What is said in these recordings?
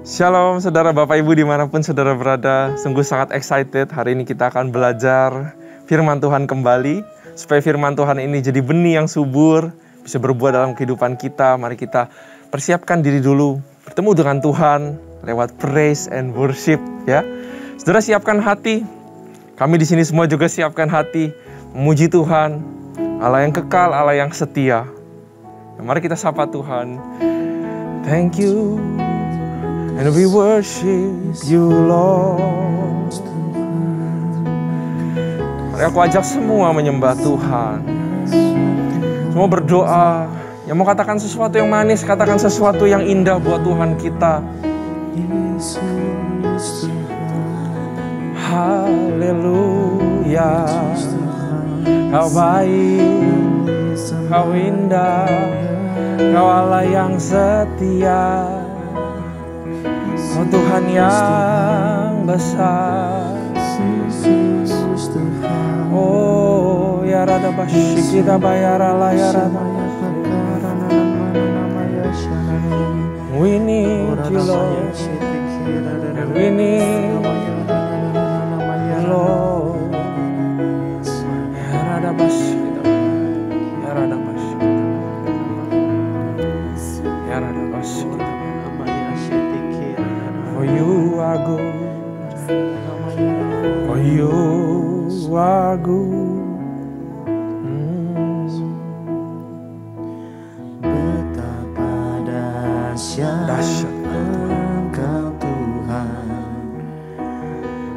Shalom saudara Bapak Ibu dimanapun saudara berada. Sungguh sangat excited, hari ini kita akan belajar firman Tuhan kembali. Supaya firman Tuhan ini jadi benih yang subur, bisa berbuah dalam kehidupan kita. Mari kita persiapkan diri dulu, bertemu dengan Tuhan lewat praise and worship ya. Saudara siapkan hati, kami di sini semua juga siapkan hati, memuji Tuhan, Allah yang kekal, Allah yang setia. Mari kita sapa Tuhan. Thank you. And we worship you, Lord. Mari aku ajak semua menyembah Tuhan. Semua berdoa. Yang mau katakan sesuatu yang manis, katakan sesuatu yang indah buat Tuhan kita. Haleluya. Kau baik, kau indah, kau Allah yang setia. Oh Tuhan yang besar. Oh ya rada basyikita bayarala ya rada. We need you Lord. We need you Lord. Ya rada basyikita. Ya rada basyikita. Ya rada basyikita. For you are good, for you are good. Betapa dahsyat Engkau Tuhan,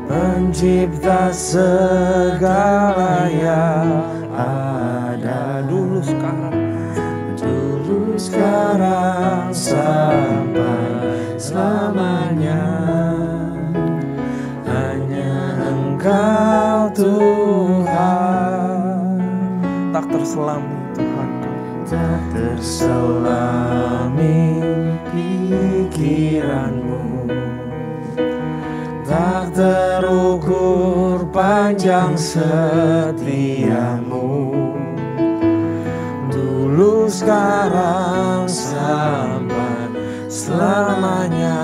Pencipta segala yang ada, dulu sekarang sampai selamanya. Hanya Engkau Tuhan, Tak terselami Tuhan, tak terselami pikiranmu, tak terukur panjang setiamu. Dulu sekarang sampai selamanya.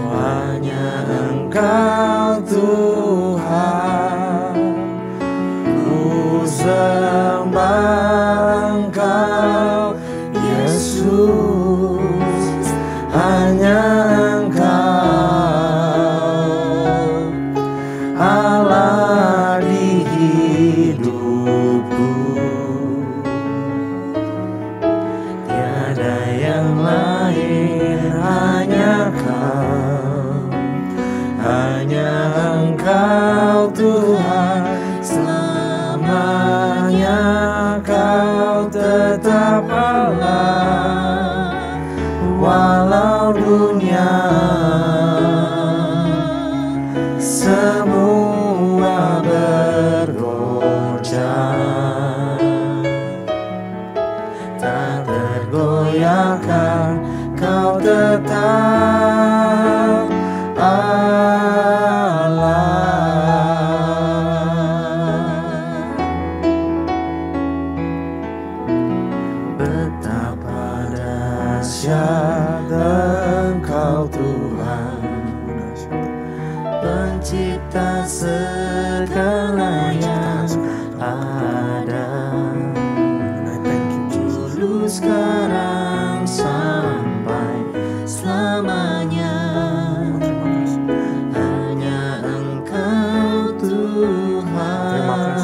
Hanya Engkau Tuhan, ku sembah Engkau Yesus. Hanya Engkau Allah di hidupku, tiada yang lain, hanya Kau, hanya Engkau Tuhan. Selamanya Kau tetap Allah, walau dunia semua bergoncang, tak tergoyahkan Kau tetap Allah. Betapa dahsyat Engkau Tuhan, Pencipta segala yang ada, dulu sekarang sampai selamanya. Hanya Engkau Tuhan,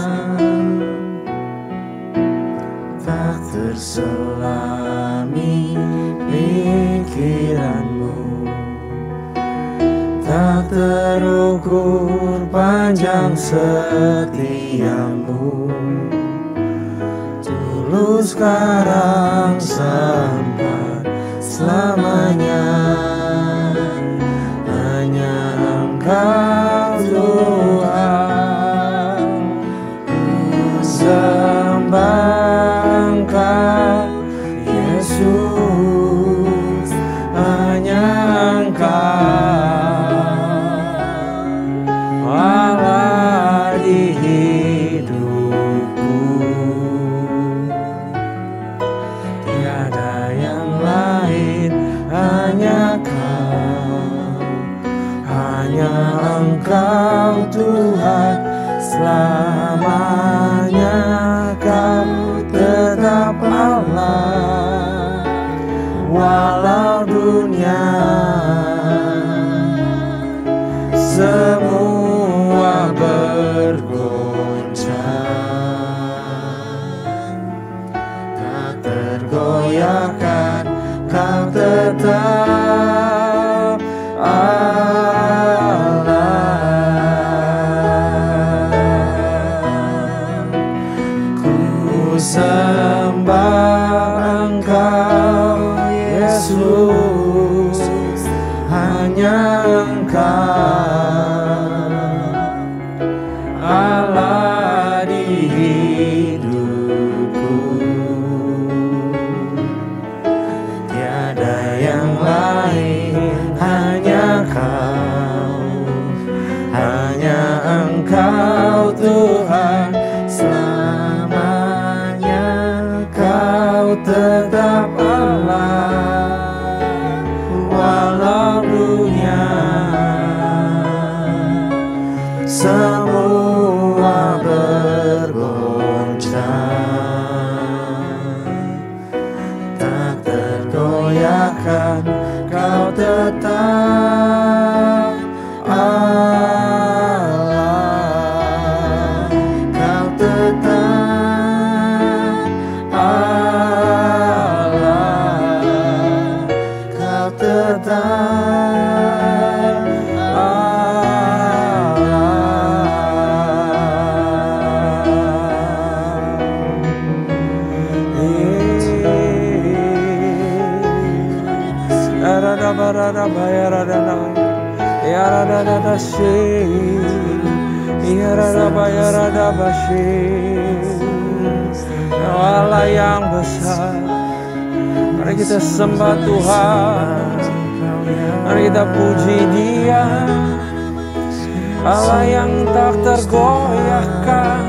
tak terselami pikiranmu, tak terukur panjang setiamu. Dulu sekarang sampai selamanya. Hanya Engkau Tuhan, ku sembah Engkau Yesus. Hanya Engkau Allah di hidupku, tiada yang lain, selamanya Kau tetap Allah, walau dunia semua bergoncang, tak tergoyahkan Kau tetap sembah Engkau Yesus, hanya Engkau Allah di hidupku, tiada yang lain, hanya Kau, hanya Engkau Tuhan. Tetap Allah, walau dunia semua bergoncang, tak tergoyahkan Kau tetap Allah, Kau tetap Allah yang besar, mari kita sembah Tuhan, mari kita puji Dia, Allah yang tak tergoyahkan,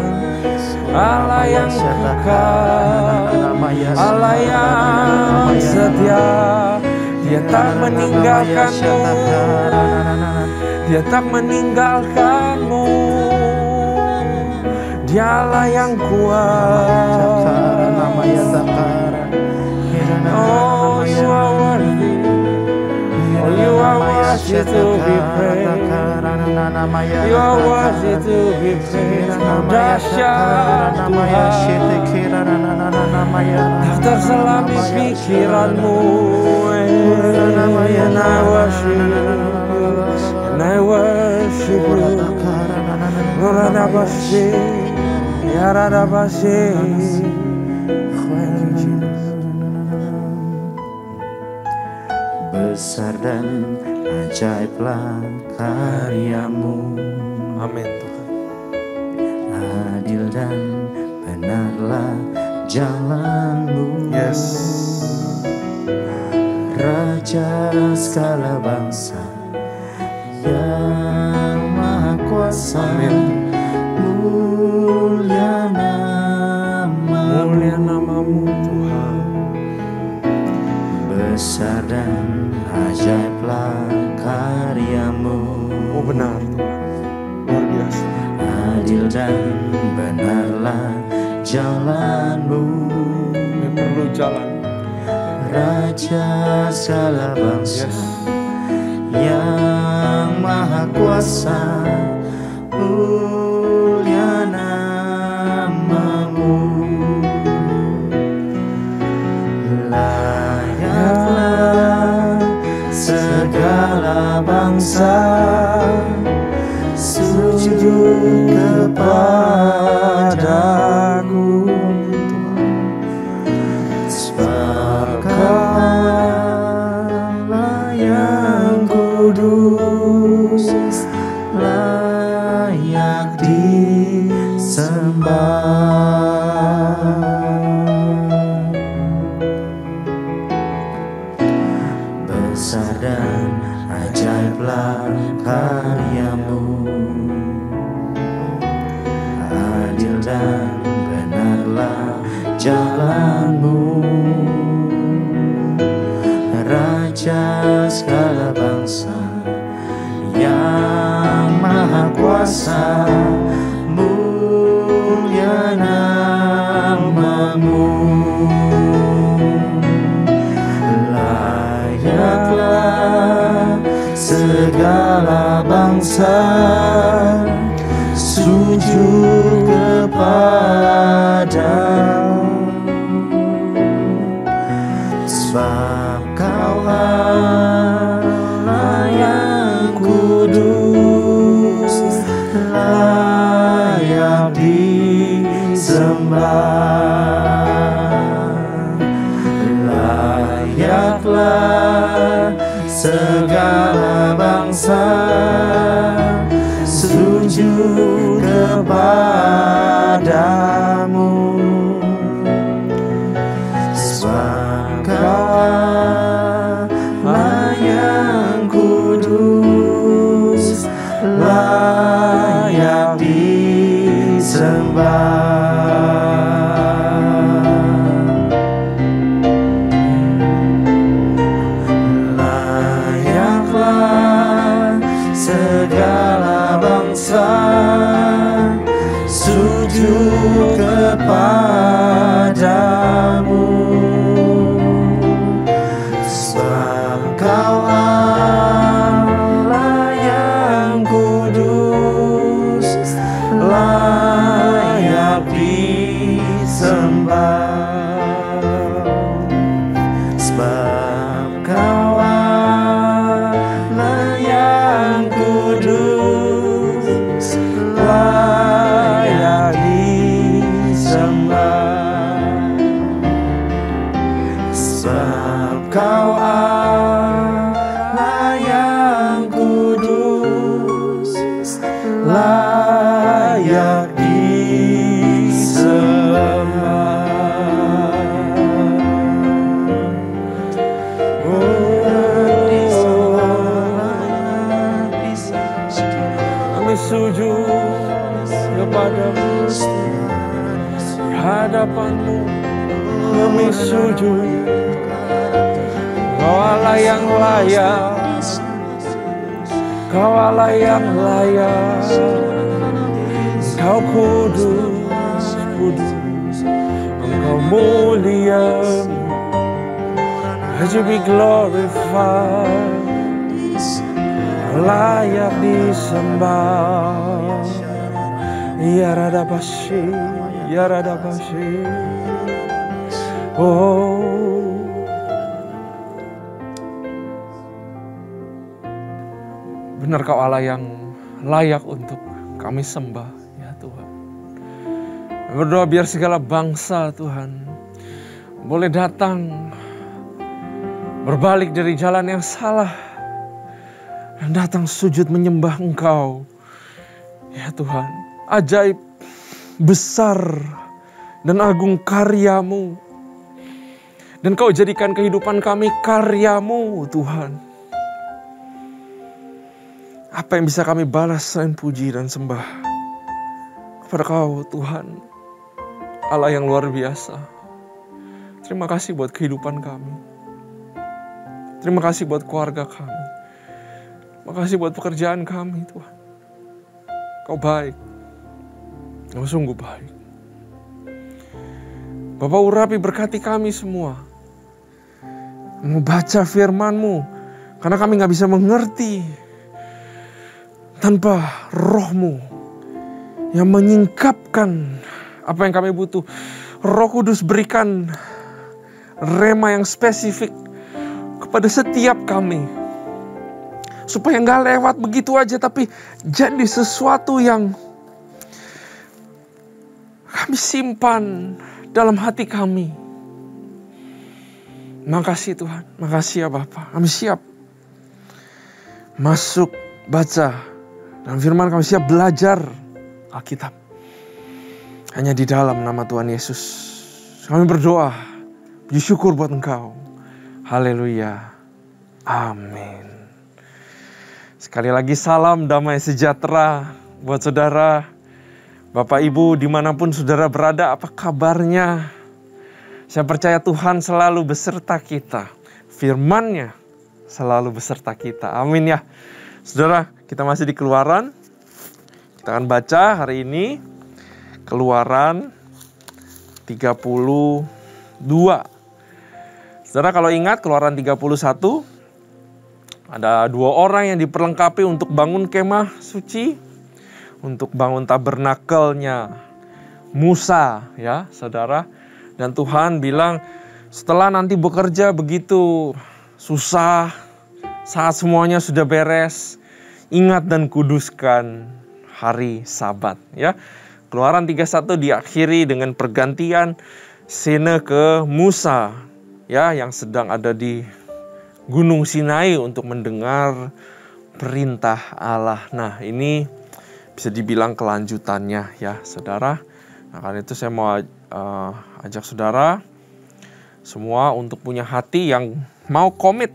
Allah yang kekal, Allah yang setia. Dia tak meninggalkanmu, Dia tak meninggalkanmu. Dialah yang kuat. Oh, you are worthy. Oh, you are worthy to be praised. You are worthy to be praised. Oh, dahsyat Tuhan, tak terselami pikiranmu. And I worship you, and I worship you. Radabashe, ya Radabashe. Besar dan ajaiblah karyamu. Amin Tuhan. Adil dan benarlah jalanmu. Yes. Raja segala bangsa yang maha kuasa. Amin. Mulia namamu Tuhan. Besar dan ajaiblah karyamu. Oh benar Tuhan, luar biasa. Adil dan benarlah jalanmu. Kami perlu jalan. Raja segala bangsa, Yes. yang maha kuasa, mulia namamu. Layaklah segala bangsa sujud kepadaku, sebab Kaulah yang kudus, layak disembah. Besar dan ajaiblah karyamu, adil dan benarlah jalanmu. Raja segala bangsa yang maha kuasa, bangsa sujud kepadamu, sebab Kaulah yang kudus, layak disembah. Layaklah segala bangsa sujud kepadamu, sebab Kaulah yang kudus, layak disembah. Layaklah segala bangsa sujud kepadamu, sebab Kaulah yang kudus, layak disembah. Sebab Kaulah yang kudus, layak disembah. Sebab Kaulah yang kudus, layak disembah. Kami sujud kepadamu, di hadapanmu kami sujud. Kau Allah yang layak, Kau Allah yang layak, Kau kudus, kudus, Engkau mulia, let you be glorified, layak disembah. Ya Radabashi, Ya Radabashi. Oh, benar Kau Allah yang layak untuk kami sembah, ya Tuhan. Berdoa biar segala bangsa, Tuhan, boleh datang, berbalik dari jalan yang salah, dan datang sujud menyembah Engkau, ya Tuhan. Ajaib, besar, dan agung karya-Mu. Dan Kau jadikan kehidupan kami karya-Mu, Tuhan. Apa yang bisa kami balas selain puji dan sembah kepada Kau, Tuhan, Allah yang luar biasa. Terima kasih buat kehidupan kami. Terima kasih buat keluarga kami. Terima kasih buat pekerjaan kami, Tuhan. Kau baik. Kau sungguh baik. Bapak urapi berkati kami semua. Membaca firman-Mu, karena kami gak bisa mengerti tanpa Roh-Mu yang menyingkapkan apa yang kami butuh. Roh Kudus berikan rema yang spesifik kepada setiap kami, supaya gak lewat begitu aja, tapi jadi sesuatu yang kami simpan dalam hati kami. Makasih Tuhan, makasih ya Bapa. Kami siap masuk baca dalam firman, kami siap belajar Alkitab. Hanya di dalam nama Tuhan Yesus kami berdoa, puji syukur buat Engkau. Haleluya, amin. Sekali lagi salam damai sejahtera buat saudara, Bapak Ibu dimanapun saudara berada. Apa kabarnya? Saya percaya Tuhan selalu beserta kita. Firman-Nya selalu beserta kita. Amin ya. Saudara, kita masih di Keluaran. Kita akan baca hari ini Keluaran 32. Saudara kalau ingat Keluaran 31, Ada 2 orang yang diperlengkapi untuk bangun kemah suci, untuk bangun tabernakelnya Musa, ya saudara. Dan Tuhan bilang, setelah nanti bekerja begitu susah, saat semuanya sudah beres, ingat dan kuduskan hari Sabat, ya. Keluaran 31 diakhiri dengan pergantian scene ke Musa, ya, yang sedang ada di Gunung Sinai untuk mendengar perintah Allah. Nah, ini bisa dibilang kelanjutannya, ya saudara. Nah, karena itu saya mau ajak saudara semua untuk punya hati yang mau komit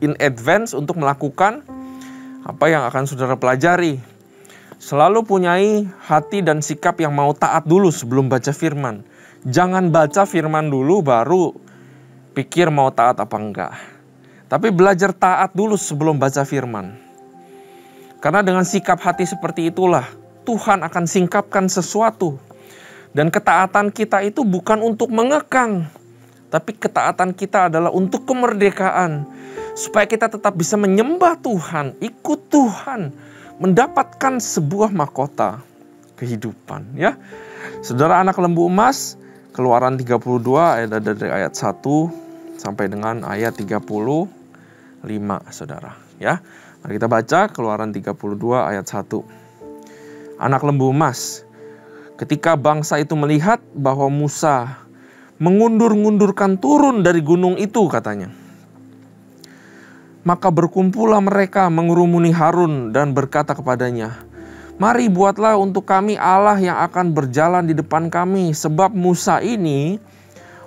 in advance untuk melakukan apa yang akan saudara pelajari. Selalu punyai hati dan sikap yang mau taat dulu sebelum baca firman. Jangan baca firman dulu baru pikir mau taat apa enggak. Tapi belajar taat dulu sebelum baca firman. Karena dengan sikap hati seperti itulah Tuhan akan singkapkan sesuatu. Dan ketaatan kita itu bukan untuk mengekang, tapi ketaatan kita adalah untuk kemerdekaan. Supaya kita tetap bisa menyembah Tuhan, ikut Tuhan, mendapatkan sebuah mahkota kehidupan, ya. Saudara, anak lembu emas, Keluaran 32 dari ayat 1 sampai dengan ayat 35, saudara, ya. Mari kita baca Keluaran 32 ayat 1. Anak lembu emas, ketika bangsa itu melihat bahwa Musa mengundur-ngundurkan turun dari gunung itu, katanya, maka berkumpullah mereka mengerumuni Harun dan berkata kepadanya, mari buatlah untuk kami Allah yang akan berjalan di depan kami, sebab Musa ini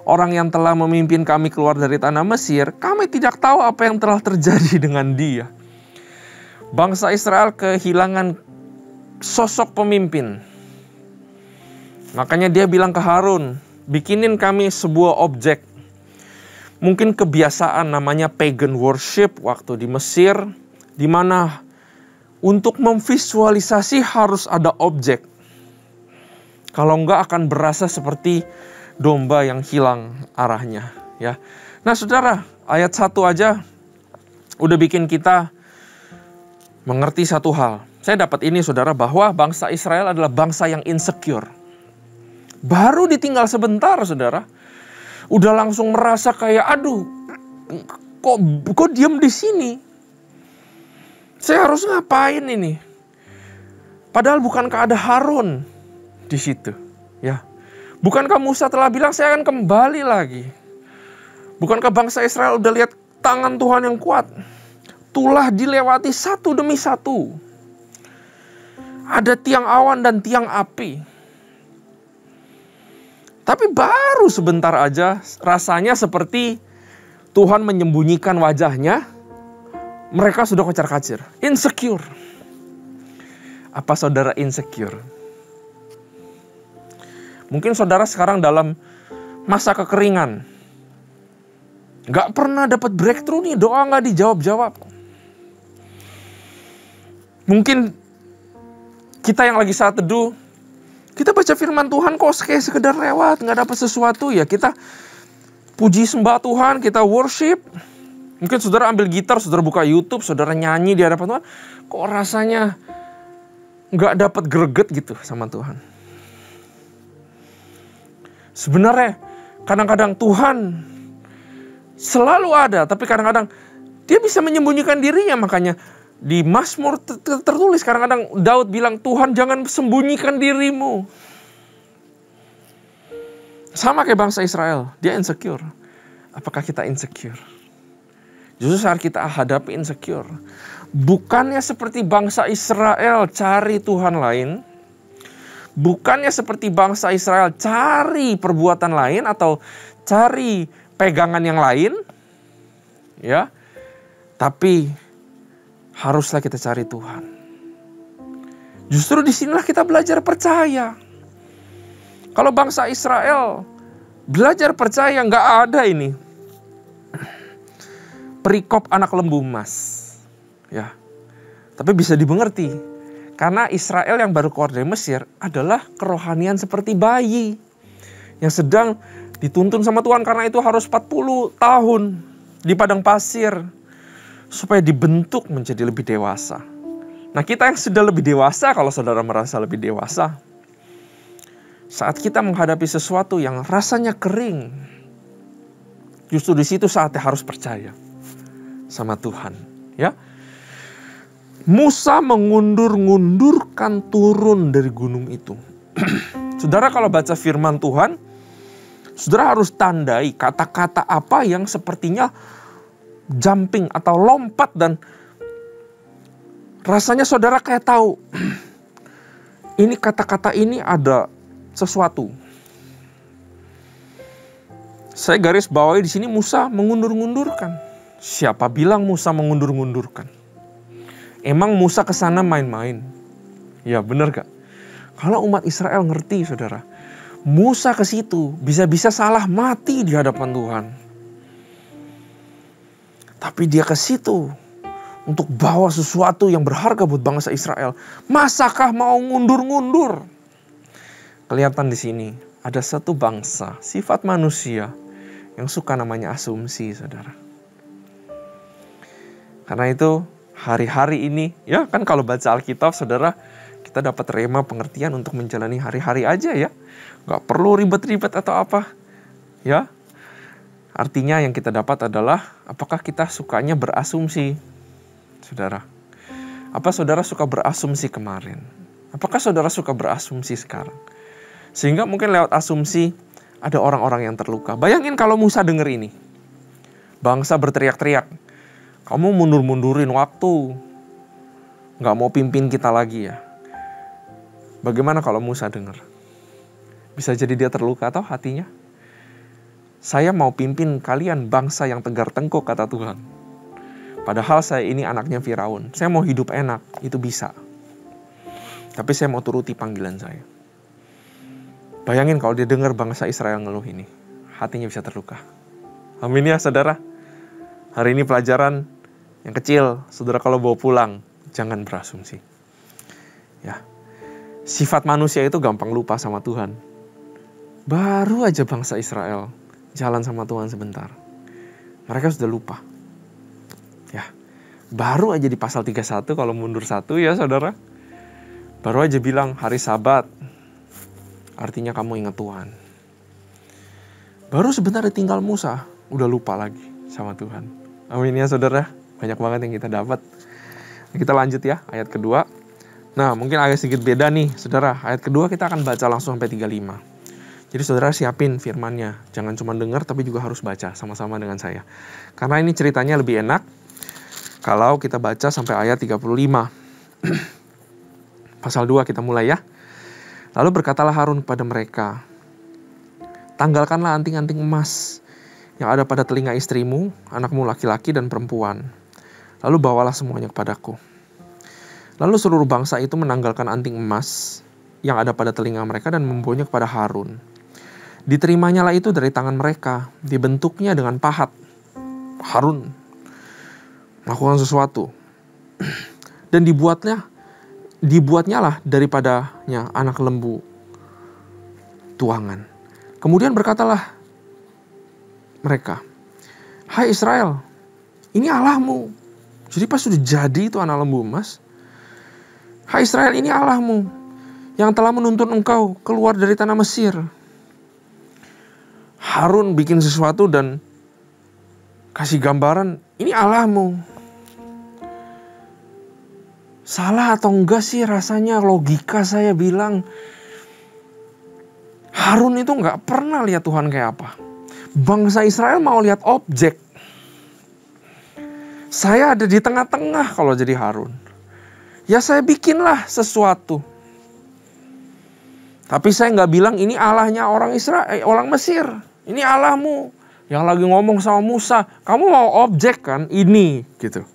orang yang telah memimpin kami keluar dari tanah Mesir, kami tidak tahu apa yang telah terjadi dengan dia. Bangsa Israel kehilangan sosok pemimpin. Makanya dia bilang ke Harun, bikinin kami sebuah objek. Mungkin kebiasaan namanya pagan worship waktu di Mesir, di mana untuk memvisualisasi harus ada objek. Kalau enggak akan berasa seperti domba yang hilang arahnya, ya. Nah, saudara, ayat 1 aja udah bikin kita mengerti satu hal. Saya dapat ini, saudara, bahwa bangsa Israel adalah bangsa yang insecure. Baru ditinggal sebentar, saudara, udah langsung merasa kayak, aduh, kok diam di sini? Saya harus ngapain ini? Padahal bukankah ada Harun di situ, ya? Bukankah Musa telah bilang saya akan kembali lagi? Bukankah bangsa Israel udah lihat tangan Tuhan yang kuat? Telah dilewati satu demi satu. Ada tiang awan dan tiang api. Tapi baru sebentar aja rasanya seperti Tuhan menyembunyikan wajahnya. Mereka sudah kocar-kacir. Insecure. Apa saudara insecure? Mungkin saudara sekarang dalam masa kekeringan. Gak pernah dapat breakthrough nih, doa gak dijawab-jawab. Mungkin kita yang lagi saat teduh, kita baca firman Tuhan kok kayak sekedar lewat, gak dapat sesuatu, ya kita puji sembah Tuhan, kita worship. Mungkin saudara ambil gitar, saudara buka YouTube, saudara nyanyi di hadapan Tuhan, kok rasanya gak dapat greget gitu sama Tuhan. Sebenarnya kadang-kadang Tuhan selalu ada, tapi kadang-kadang dia bisa menyembunyikan dirinya. Makanya di Mazmur tertulis kadang-kadang Daud bilang, Tuhan jangan sembunyikan dirimu. Sama kayak bangsa Israel, dia insecure. Apakah kita insecure? Justru saat kita hadapi insecure, bukannya seperti bangsa Israel cari Tuhan lain, bukannya seperti bangsa Israel cari perbuatan lain atau cari pegangan yang lain, ya, tapi haruslah kita cari Tuhan. Justru disinilah kita belajar percaya. Kalau bangsa Israel belajar percaya, nggak ada ini perikop anak lembu emas, ya. Tapi bisa dimengerti, karena Israel yang baru keluar dari Mesir adalah kerohanian seperti bayi yang sedang dituntun sama Tuhan, karena itu harus 40 tahun di padang pasir. supaya dibentuk menjadi lebih dewasa. Nah, kita yang sudah lebih dewasa, kalau saudara merasa lebih dewasa, saat kita menghadapi sesuatu yang rasanya kering, justru di situ saatnya harus percaya sama Tuhan, ya. Musa mengundur-ngundurkan turun dari gunung itu. Saudara kalau baca firman Tuhan, saudara harus tandai kata-kata apa yang sepertinya jumping atau lompat dan rasanya saudara kayak tahu. Ini kata-kata ini ada sesuatu. Saya garis bawahi di sini Musa mengundur-ngundurkan. Siapa bilang Musa mengundur-ngundurkan? Emang Musa kesana main-main? Ya benar gak? Kalau umat Israel ngerti saudara, Musa ke situ bisa-bisa salah mati di hadapan Tuhan. Tapi dia ke situ untuk bawa sesuatu yang berharga buat bangsa Israel. Masakah mau ngundur-ngundur? Kelihatan di sini ada satu bangsa, sifat manusia yang suka namanya asumsi, saudara. Karena itu hari-hari ini, ya kan kalau baca Alkitab, saudara, kita dapat rema pengertian untuk menjalani hari-hari aja ya. Gak perlu ribet-ribet atau apa. Ya, artinya yang kita dapat adalah apakah kita sukanya berasumsi, saudara? Apa saudara suka berasumsi kemarin? Apakah saudara suka berasumsi sekarang? Sehingga mungkin lewat asumsi ada orang-orang yang terluka. Bayangin kalau Musa denger ini. Bangsa berteriak-teriak, kamu mundur-mundurin waktu. Gak mau pimpin kita lagi ya. Bagaimana kalau Musa dengar? Bisa jadi dia terluka atau hatinya? Saya mau pimpin kalian bangsa yang tegar tengkuk, kata Tuhan. Padahal saya ini anaknya Firaun. Saya mau hidup enak, itu bisa. Tapi saya mau turuti panggilan saya. Bayangin kalau dia dengar bangsa Israel ngeluh ini. Hatinya bisa terluka. Amin ya saudara. Hari ini pelajaran yang kecil. Saudara kalau bawa pulang, jangan berasumsi. Ya. Sifat manusia itu gampang lupa sama Tuhan. Baru aja bangsa Israel jalan sama Tuhan sebentar, mereka sudah lupa. Ya, baru aja di pasal 31 kalau mundur 1 ya saudara. Baru aja bilang hari Sabat, artinya kamu ingat Tuhan. Baru sebentar ditinggal Musa, udah lupa lagi sama Tuhan. Amin ya saudara, banyak banget yang kita dapat. Kita lanjut ya, ayat kedua. Nah mungkin agak sedikit beda nih saudara. Ayat kedua kita akan baca langsung sampai 35. Jadi saudara siapin firmannya. Jangan cuma dengar tapi juga harus baca sama-sama dengan saya. Karena ini ceritanya lebih enak kalau kita baca sampai ayat 35. Pasal 2 kita mulai ya. Lalu berkatalah Harun kepada mereka, tanggalkanlah anting-anting emas yang ada pada telinga istrimu, anakmu laki-laki dan perempuan. Lalu bawalah semuanya kepadaku. Lalu seluruh bangsa itu menanggalkan anting emas yang ada pada telinga mereka dan membawanya kepada Harun. Diterimanya itu dari tangan mereka, dibentuknya dengan pahat. Harun melakukan sesuatu. Dan dibuatnya lah daripadanya anak lembu tuangan. Kemudian berkatalah mereka, hai Israel, ini Allahmu. Jadi pas sudah jadi itu anak lembu emas, hai Israel, ini Allahmu yang telah menuntun engkau keluar dari tanah Mesir. Harun bikin sesuatu dan kasih gambaran, ini Allahmu. Salah atau enggak sih rasanya logika saya bilang, Harun itu enggak pernah lihat Tuhan kayak apa. Bangsa Israel mau lihat objek. Saya ada di tengah-tengah kalau jadi Harun. Ya saya bikinlah sesuatu. Tapi saya nggak bilang ini Allahnya orang Israel, orang Mesir. Ini Allahmu yang lagi ngomong sama Musa. Kamu mau objek kan? Ini gitu.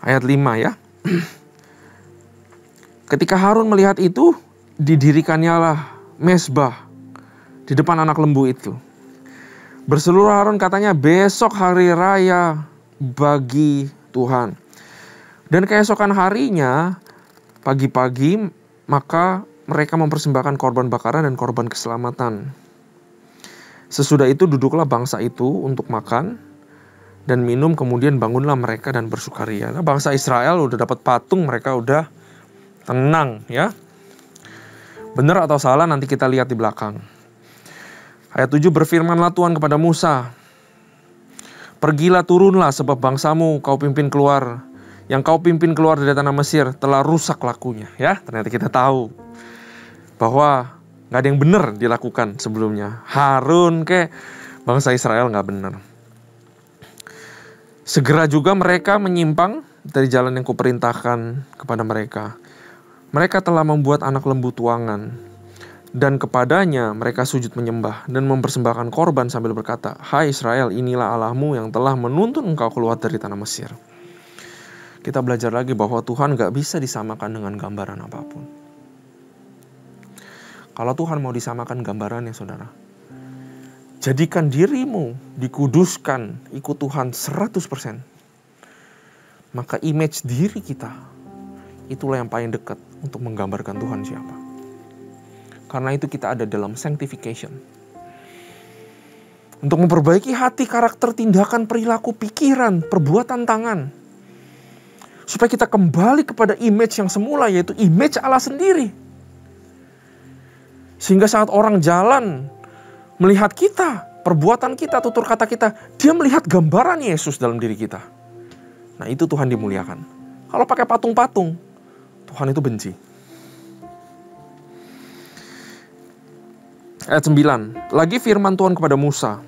Ayat 5 ya. Ketika Harun melihat itu, didirikannya lah mezbah di depan anak lembu itu. Berseluruh Harun katanya, besok hari raya bagi Tuhan. Dan keesokan harinya, pagi-pagi, maka mereka mempersembahkan korban bakaran dan korban keselamatan. Sesudah itu duduklah bangsa itu untuk makan dan minum, kemudian bangunlah mereka dan bersukaria. Nah, bangsa Israel udah dapat patung, mereka udah tenang ya. Benar atau salah nanti kita lihat di belakang. Ayat 7, berfirmanlah Tuhan kepada Musa, pergilah turunlah sebab bangsamu kau pimpin keluar, yang kau pimpin keluar dari tanah Mesir telah rusak lakunya. Ya, ternyata kita tahu bahwa gak ada yang benar dilakukan sebelumnya. Harun ke bangsa Israel gak benar. Segera juga mereka menyimpang dari jalan yang kuperintahkan kepada mereka. Mereka telah membuat anak lembu tuangan, dan kepadanya mereka sujud menyembah dan mempersembahkan korban sambil berkata, hai Israel, inilah Allahmu yang telah menuntun engkau keluar dari tanah Mesir. Kita belajar lagi bahwa Tuhan gak bisa disamakan dengan gambaran apapun. Kalau Tuhan mau disamakan gambarannya, saudara, jadikan dirimu dikuduskan, ikut Tuhan 100%. Maka image diri kita, itulah yang paling dekat untuk menggambarkan Tuhan siapa. Karena itu kita ada dalam sanctification. Untuk memperbaiki hati, karakter, tindakan, perilaku, pikiran, perbuatan tangan. Supaya kita kembali kepada image yang semula, yaitu image Allah sendiri. Sehingga saat orang jalan melihat kita, perbuatan kita, tutur kata kita, dia melihat gambaran Yesus dalam diri kita. Nah, itu Tuhan dimuliakan. Kalau pakai patung-patung, Tuhan itu benci. Ayat 9. Lagi firman Tuhan kepada Musa,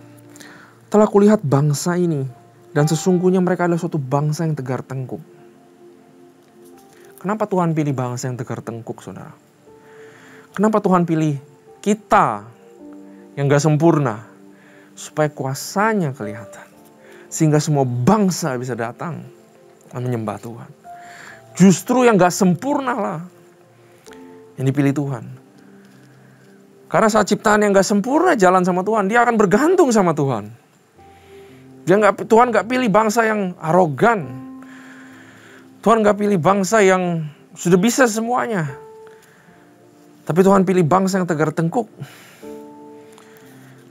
telah kulihat bangsa ini, dan sesungguhnya mereka adalah suatu bangsa yang tegar tengkuk. Kenapa Tuhan pilih bangsa yang tegar tengkuk, saudara? Kenapa Tuhan pilih kita yang gak sempurna? Supaya kuasanya kelihatan. Sehingga semua bangsa bisa datang dan menyembah Tuhan. Justru yang gak sempurna lah yang dipilih Tuhan. Karena saat ciptaan yang gak sempurna jalan sama Tuhan, dia akan bergantung sama Tuhan. Tuhan gak pilih bangsa yang arogan. Tuhan gak pilih bangsa yang sudah bisa semuanya. Tapi Tuhan pilih bangsa yang tegar tengkuk.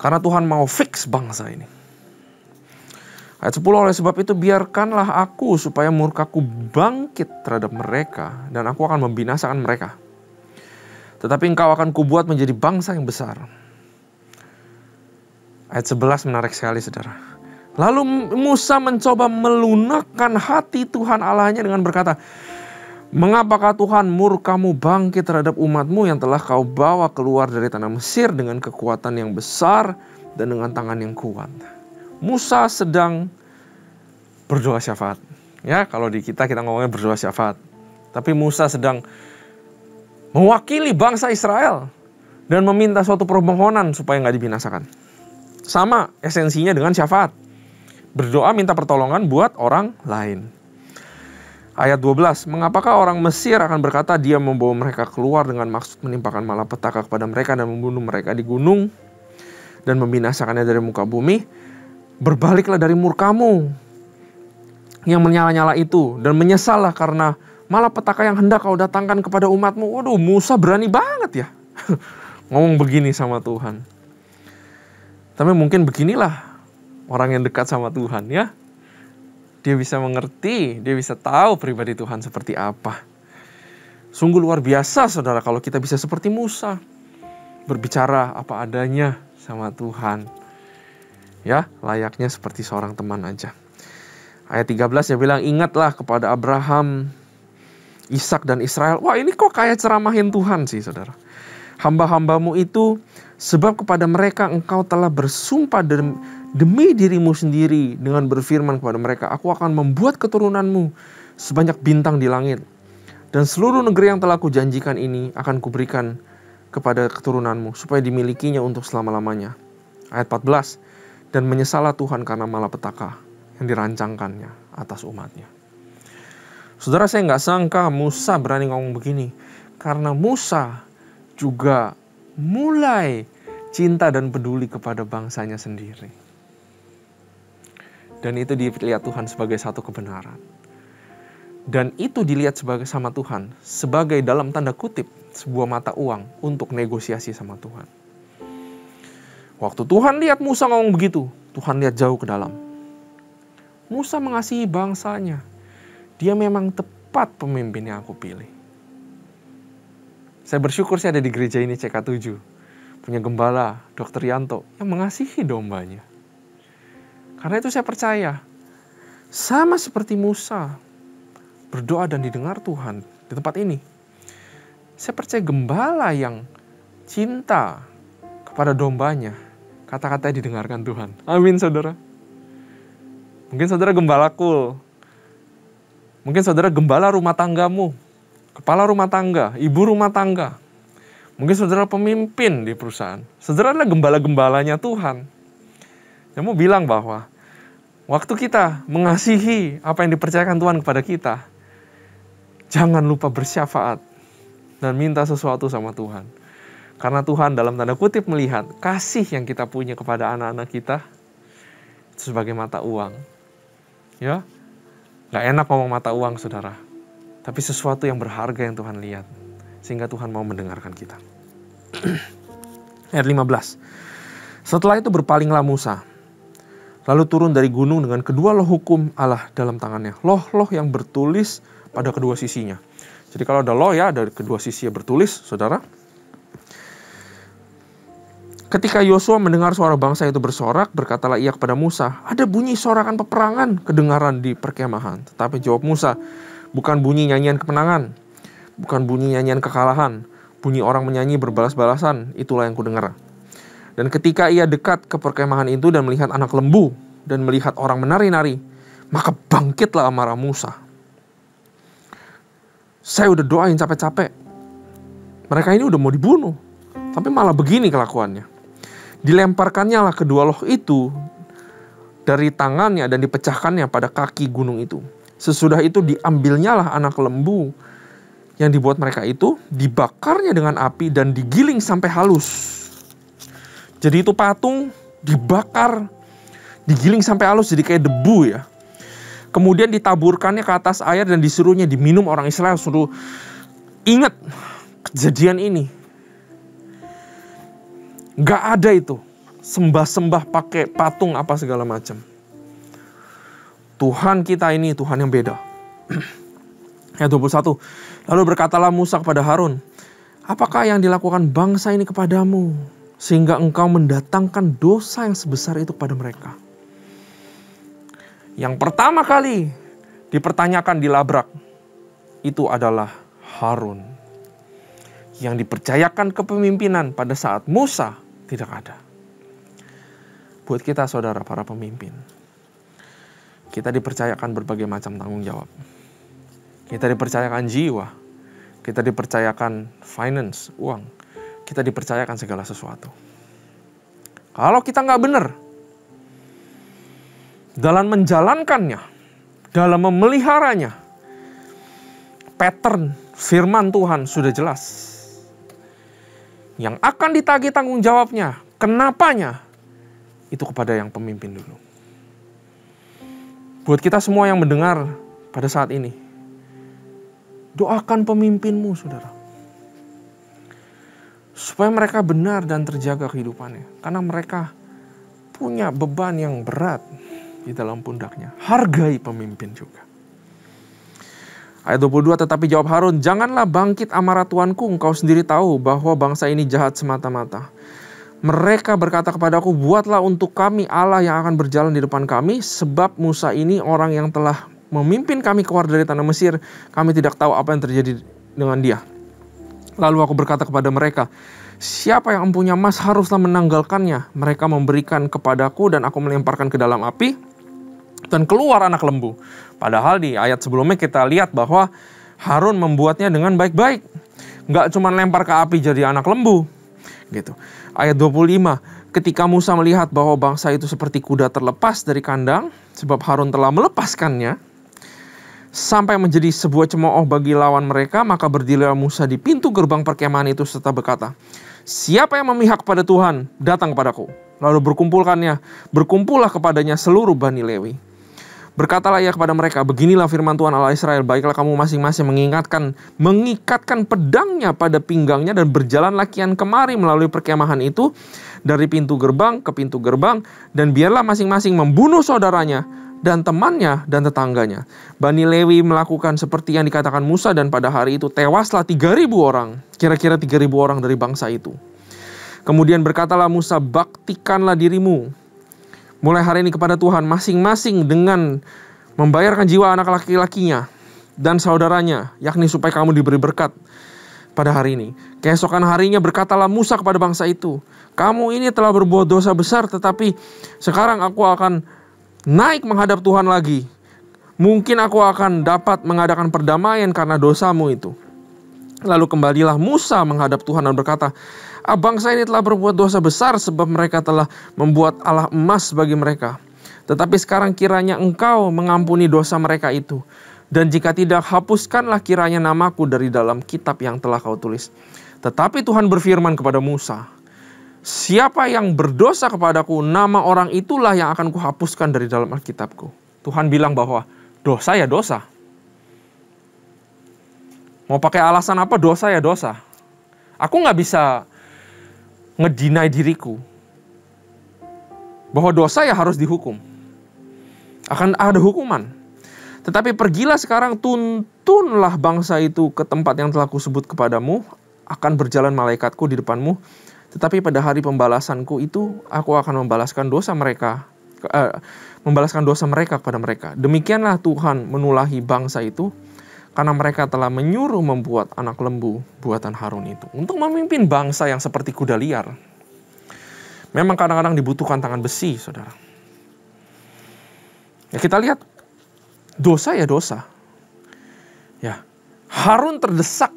Karena Tuhan mau fix bangsa ini. Ayat 10, oleh sebab itu biarkanlah aku supaya murkaku bangkit terhadap mereka, dan aku akan membinasakan mereka. Tetapi engkau akan kubuat menjadi bangsa yang besar. Ayat 11 menarik sekali, saudara. Lalu Musa mencoba melunakkan hati Tuhan Allahnya dengan berkata, mengapakah Tuhan murkamu bangkit terhadap umatmu yang telah kau bawa keluar dari tanah Mesir dengan kekuatan yang besar dan dengan tangan yang kuat? Musa sedang berdoa syafaat. Ya, kalau di kita ngomongnya berdoa syafaat. Tapi Musa sedang mewakili bangsa Israel dan meminta suatu permohonan supaya nggak dibinasakan. Sama esensinya dengan syafaat. Berdoa minta pertolongan buat orang lain. Ayat 12, mengapakah orang Mesir akan berkata dia membawa mereka keluar dengan maksud menimpakan malapetaka kepada mereka dan membunuh mereka di gunung dan membinasakannya dari muka bumi? Berbaliklah dari murkamu yang menyala-nyala itu dan menyesallah karena malapetaka yang hendak kau datangkan kepada umatmu. Waduh, Musa berani banget ya ngomong begini sama Tuhan. Tapi mungkin beginilah orang yang dekat sama Tuhan ya. Dia bisa mengerti, dia bisa tahu pribadi Tuhan seperti apa. Sungguh luar biasa, saudara, kalau kita bisa seperti Musa. Berbicara apa adanya sama Tuhan. Ya, layaknya seperti seorang teman aja. Ayat 13 dia bilang, ingatlah kepada Abraham, Ishak dan Israel. Wah, ini kok kayak ceramahin Tuhan sih, saudara. Hamba-hambamu itu, sebab kepada mereka engkau telah bersumpah demi dirimu sendiri dengan berfirman kepada mereka, aku akan membuat keturunanmu sebanyak bintang di langit. Dan seluruh negeri yang telah kujanjikan ini akan kuberikan kepada keturunanmu supaya dimilikinya untuk selama-lamanya. Ayat 14, dan menyesallah Tuhan karena malapetaka yang dirancangkannya atas umatnya. Saudara, saya nggak sangka Musa berani ngomong begini. Karena Musa juga mulai cinta dan peduli kepada bangsanya sendiri. Dan itu dilihat Tuhan sebagai satu kebenaran. Dan itu dilihat sama Tuhan sebagai dalam tanda kutip sebuah mata uang untuk negosiasi sama Tuhan. Waktu Tuhan lihat Musa ngomong begitu, Tuhan lihat jauh ke dalam. Musa mengasihi bangsanya. Dia memang tepat pemimpin yang aku pilih. Saya bersyukur saya ada di gereja ini CK7. Punya gembala, Dr. Yanto, yang mengasihi dombanya. Karena itu saya percaya, sama seperti Musa berdoa dan didengar Tuhan di tempat ini. Saya percaya gembala yang cinta kepada dombanya, kata-katanya didengarkan Tuhan. Amin, saudara. Mungkin saudara gembala cool. Mungkin saudara gembala rumah tanggamu, kepala rumah tangga, ibu rumah tangga. Mungkin saudara pemimpin di perusahaan. Saudara adalah gembala-gembalanya Tuhan. Yang mau bilang bahwa waktu kita mengasihi apa yang dipercayakan Tuhan kepada kita, jangan lupa bersyafaat dan minta sesuatu sama Tuhan. Karena Tuhan dalam tanda kutip melihat kasih yang kita punya kepada anak-anak kita itu sebagai mata uang. Ya, gak enak ngomong mata uang, saudara. Tapi sesuatu yang berharga yang Tuhan lihat. Sehingga Tuhan mau mendengarkan kita. Ayat 15. Setelah itu berpalinglah Musa. Lalu turun dari gunung dengan kedua loh hukum Allah dalam tangannya. Loh-loh yang bertulis pada kedua sisinya. Jadi kalau ada loh ya, dari kedua sisi bertulis, saudara. Ketika Yosua mendengar suara bangsa itu bersorak, berkatalah ia kepada Musa, ada bunyi sorakan peperangan kedengaran di perkemahan. Tetapi jawab Musa, bukan bunyi nyanyian kemenangan, bukan bunyi nyanyian kekalahan, bunyi orang menyanyi berbalas-balasan, itulah yang kudengar. Dan ketika ia dekat ke perkemahan itu dan melihat anak lembu dan melihat orang menari-nari, maka bangkitlah amarah Musa. Saya udah doain capek-capek. Mereka ini udah mau dibunuh, tapi malah begini kelakuannya. Dilemparkannya lah kedua loh itu dari tangannya dan dipecahkannya pada kaki gunung itu. Sesudah itu diambilnya lah anak lembu yang dibuat mereka itu, dibakarnya dengan api dan digiling sampai halus. Jadi itu patung dibakar, digiling sampai halus jadi kayak debu ya. Kemudian ditaburkannya ke atas air dan disuruhnya diminum orang Israel. Suruh ingat kejadian ini. Gak ada itu sembah-sembah pakai patung apa segala macam. Tuhan kita ini Tuhan yang beda. Ayat 21. Lalu berkatalah Musa kepada Harun, apakah yang dilakukan bangsa ini kepadamu sehingga engkau mendatangkan dosa yang sebesar itu kepada mereka? Yang pertama kali dipertanyakan dilabrak itu adalah Harun, yang dipercayakan kepemimpinan pada saat Musa tidak ada. Buat kita saudara para pemimpin, kita dipercayakan berbagai macam tanggung jawab. Kita dipercayakan jiwa, kita dipercayakan finance, uang, kita dipercayakan segala sesuatu. Kalau kita nggak benar dalam menjalankannya, dalam memeliharanya, pattern firman Tuhan sudah jelas. Yang akan ditagih tanggung jawabnya, kenapanya, itu kepada yang pemimpin dulu. Buat kita semua yang mendengar pada saat ini, doakan pemimpinmu, saudara. Supaya mereka benar dan terjaga kehidupannya. Karena mereka punya beban yang berat di dalam pundaknya. Hargai pemimpin juga. Ayat 22, tetapi jawab Harun, janganlah bangkit amarah Tuanku, engkau sendiri tahu bahwa bangsa ini jahat semata-mata. Mereka berkata kepadaku, buatlah untuk kami Allah yang akan berjalan di depan kami, sebab Musa ini orang yang telah memimpin kami keluar dari tanah Mesir, kami tidak tahu apa yang terjadi dengan dia. Lalu aku berkata kepada mereka, siapa yang empunya emas haruslah menanggalkannya. Mereka memberikan kepadaku dan aku melemparkan ke dalam api, dan keluar anak lembu. Padahal di ayat sebelumnya kita lihat bahwa Harun membuatnya dengan baik-baik. Nggak cuma lempar ke api jadi anak lembu. Gitu. Ayat 25. Ketika Musa melihat bahwa bangsa itu seperti kuda terlepas dari kandang, sebab Harun telah melepaskannya, sampai menjadi sebuah cemooh bagi lawan mereka, maka berdirilah Musa di pintu gerbang perkemahan itu serta berkata, siapa yang memihak kepada Tuhan, datang kepadaku. Lalu berkumpullah kepadanya seluruh Bani Lewi. Berkatalah ia kepada mereka, beginilah firman Tuhan Allah Israel, baiklah kamu masing-masing mengikatkan pedangnya pada pinggangnya dan berjalanlah kian kemari melalui perkemahan itu dari pintu gerbang ke pintu gerbang, dan biarlah masing-masing membunuh saudaranya dan temannya dan tetangganya. Bani Lewi melakukan seperti yang dikatakan Musa, dan pada hari itu tewaslah 3.000 orang, kira-kira 3.000 orang dari bangsa itu. Kemudian berkatalah Musa, baktikanlah dirimu mulai hari ini kepada Tuhan, masing-masing dengan membayarkan jiwa anak laki-lakinya dan saudaranya, yakni supaya kamu diberi berkat pada hari ini. Keesokan harinya berkatalah Musa kepada bangsa itu, kamu ini telah berbuat dosa besar, tetapi sekarang aku akan naik menghadap Tuhan lagi. Mungkin aku akan dapat mengadakan perdamaian karena dosamu itu. Lalu kembalilah Musa menghadap Tuhan dan berkata, bangsa ini telah berbuat dosa besar, sebab mereka telah membuat Allah emas bagi mereka. Tetapi sekarang kiranya engkau mengampuni dosa mereka itu. Dan jika tidak, hapuskanlah kiranya namaku dari dalam kitab yang telah kau tulis. Tetapi Tuhan berfirman kepada Musa, siapa yang berdosa kepadaku, nama orang itulah yang akan kuhapuskan dari dalam Alkitabku. Tuhan bilang bahwa dosa ya dosa. Mau pakai alasan apa, dosa ya dosa. Aku gak bisa ngedinai diriku bahwa dosa ya harus dihukum. Akan ada hukuman. Tetapi pergilah sekarang, tuntunlah bangsa itu ke tempat yang telah kusebut kepadamu. Akan berjalan malaikatku di depanmu. Tetapi pada hari pembalasanku itu, aku akan membalaskan dosa mereka kepada mereka. Demikianlah Tuhan menulahi bangsa itu, karena mereka telah menyuruh membuat anak lembu buatan Harun itu. Untuk memimpin bangsa yang seperti kuda liar, memang kadang-kadang dibutuhkan tangan besi, saudara. Ya, kita lihat, dosa ya dosa. Ya, Harun terdesak.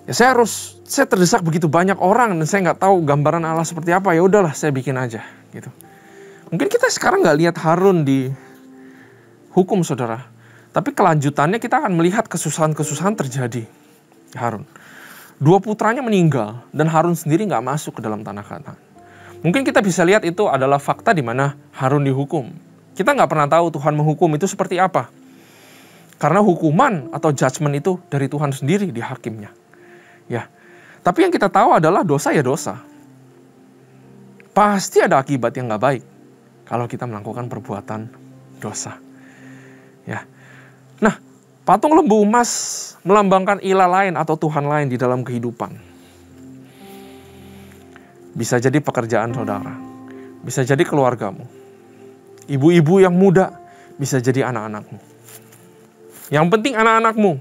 Ya, saya terdesak begitu banyak orang dan saya nggak tahu gambaran Allah seperti apa. Ya udahlah, saya bikin aja, gitu. Mungkin kita sekarang nggak lihat Harun dihukum, saudara. Tapi kelanjutannya kita akan melihat kesusahan-kesusahan terjadi. Harun, 2 putranya meninggal dan Harun sendiri nggak masuk ke dalam tanah Kanaan. Mungkin kita bisa lihat itu adalah fakta di mana Harun dihukum. Kita nggak pernah tahu Tuhan menghukum itu seperti apa. Karena hukuman atau judgment itu dari Tuhan sendiri di hakimnya. Ya. Tapi yang kita tahu adalah dosa ya dosa. Pasti ada akibat yang nggak baik kalau kita melakukan perbuatan dosa. Ya. Nah, patung lembu emas melambangkan ilah lain atau Tuhan lain di dalam kehidupan. Bisa jadi pekerjaan saudara, bisa jadi keluargamu, ibu-ibu yang muda, bisa jadi anak-anakmu. Yang penting anak-anakmu,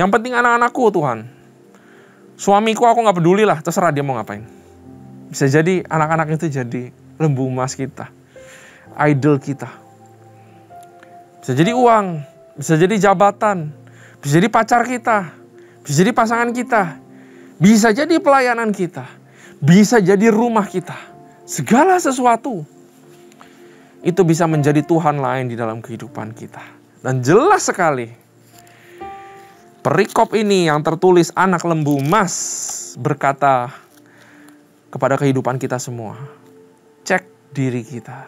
yang penting anak-anakku Tuhan. Suamiku aku gak peduli lah, terserah dia mau ngapain. Bisa jadi anak-anak itu jadi lembu emas kita, idol kita. Bisa jadi uang, bisa jadi jabatan, bisa jadi pacar kita, bisa jadi pasangan kita, bisa jadi pelayanan kita. Bisa jadi rumah kita. Segala sesuatu itu bisa menjadi Tuhan lain di dalam kehidupan kita. Dan jelas sekali, perikop ini yang tertulis anak lembu emas berkata kepada kehidupan kita semua. Cek diri kita.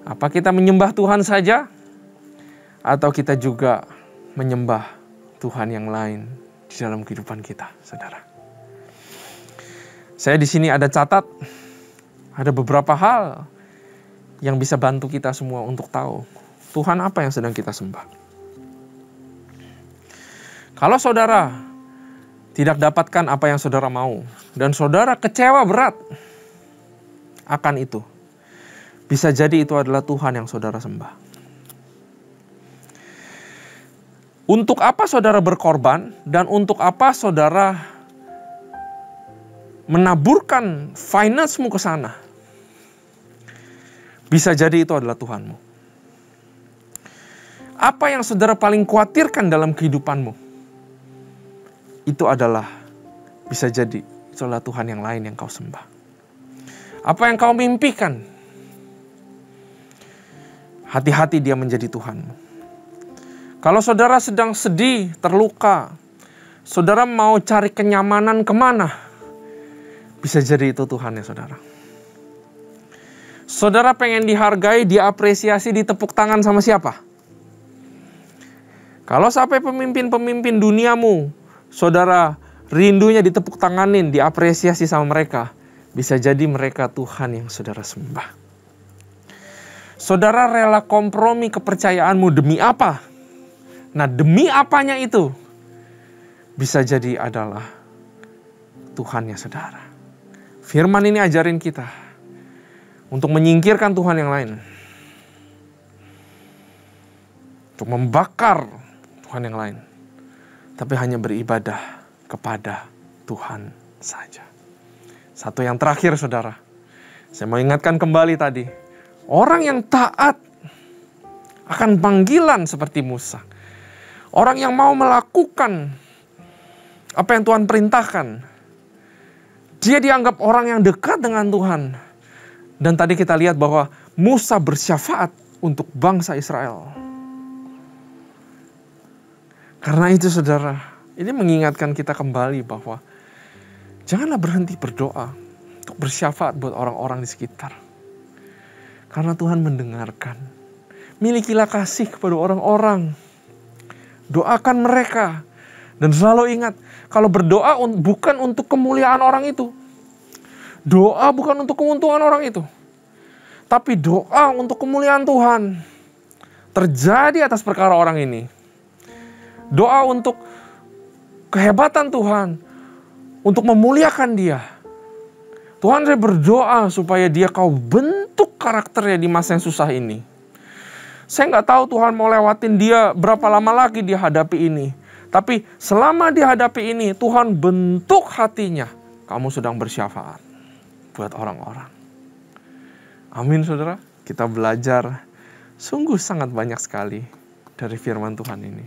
Apa kita menyembah Tuhan saja? Atau kita juga menyembah Tuhan yang lain di dalam kehidupan kita, saudara? Saya di sini ada catat, ada beberapa hal yang bisa bantu kita semua untuk tahu Tuhan apa yang sedang kita sembah. Kalau saudara tidak dapatkan apa yang saudara mau dan saudara kecewa berat akan itu, bisa jadi itu adalah Tuhan yang saudara sembah. Untuk apa saudara berkorban dan untuk apa saudara menaburkan finance-mu ke sana? Bisa jadi itu adalah Tuhanmu. Apa yang saudara paling khawatirkan dalam kehidupanmu? Itu adalah, bisa jadi, itu adalah Tuhan yang lain yang kau sembah. Apa yang kau mimpikan? Hati-hati dia menjadi Tuhanmu. Kalau saudara sedang sedih, terluka, saudara mau cari kenyamanan kemana? Bisa jadi itu Tuhan ya saudara. Saudara pengen dihargai, diapresiasi, ditepuk tangan sama siapa? Kalau sampai pemimpin-pemimpin duniamu, saudara rindunya ditepuk tanganin, diapresiasi sama mereka. Bisa jadi mereka Tuhan yang saudara sembah. Saudara rela kompromi kepercayaanmu demi apa? Nah, demi apanya itu bisa jadi adalah Tuhannya saudara. Firman ini ajarin kita untuk menyingkirkan Tuhan yang lain. Untuk membakar Tuhan yang lain. Tapi hanya beribadah kepada Tuhan saja. Satu yang terakhir saudara. Saya mau ingatkan kembali tadi. Orang yang taat akan panggilan seperti Musa. Orang yang mau melakukan apa yang Tuhan perintahkan. Dia dianggap orang yang dekat dengan Tuhan. Dan tadi kita lihat bahwa Musa bersyafaat untuk bangsa Israel. Karena itu saudara, ini mengingatkan kita kembali bahwa janganlah berhenti berdoa untuk bersyafaat buat orang-orang di sekitar. Karena Tuhan mendengarkan. Milikilah kasih kepada orang-orang. Doakan mereka. Dan selalu ingat, kalau berdoa bukan untuk kemuliaan orang itu. Doa bukan untuk keuntungan orang itu. Tapi doa untuk kemuliaan Tuhan. Terjadi atas perkara orang ini. Doa untuk kehebatan Tuhan. Untuk memuliakan dia. Tuhan, saya berdoa supaya dia kau bentuk karakternya di masa yang susah ini. Saya nggak tahu Tuhan mau lewatin dia berapa lama lagi dia hadapi ini. Tapi selama dihadapi ini, Tuhan bentuk hatinya. Kamu sedang bersyafaat buat orang-orang. Amin saudara. Kita belajar sungguh sangat banyak sekali dari firman Tuhan ini.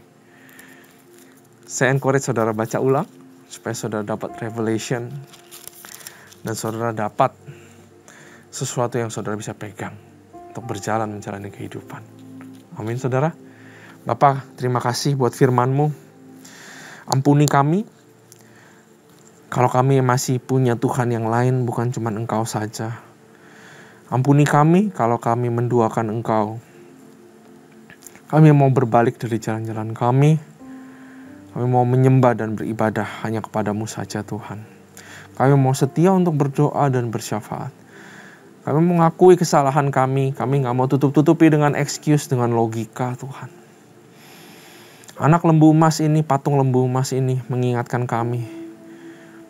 Saya encourage saudara baca ulang. Supaya saudara dapat revelation. Dan saudara dapat sesuatu yang saudara bisa pegang. Untuk berjalan menjalani kehidupan. Amin saudara. Bapa, terima kasih buat firman-Mu. Ampuni kami, kalau kami masih punya Tuhan yang lain, bukan cuma Engkau saja. Ampuni kami, kalau kami menduakan Engkau. Kami mau berbalik dari jalan-jalan kami. Kami mau menyembah dan beribadah hanya kepadamu saja Tuhan. Kami mau setia untuk berdoa dan bersyafaat. Kami mengakui kesalahan kami. Kami gak mau tutup-tutupi dengan excuse, dengan logika Tuhan. Anak lembu emas ini, patung lembu emas ini mengingatkan kami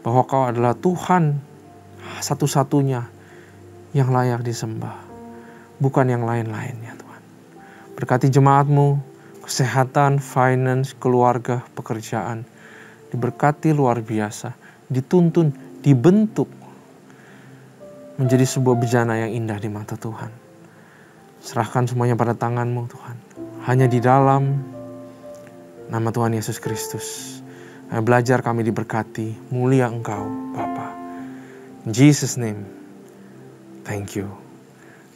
bahwa Kau adalah Tuhan satu-satunya yang layak disembah. Bukan yang lain-lainnya Tuhan. Berkati jemaat-Mu, kesehatan, finance, keluarga, pekerjaan. Diberkati luar biasa, dituntun, dibentuk menjadi sebuah bejana yang indah di mata Tuhan. Serahkan semuanya pada tangan-Mu Tuhan. Hanya di dalam nama Tuhan Yesus Kristus. Belajar kami diberkati. Mulia Engkau Bapa. In Jesus name. Thank you.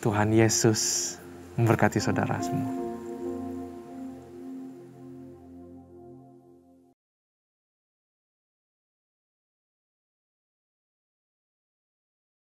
Tuhan Yesus memberkati saudara semua.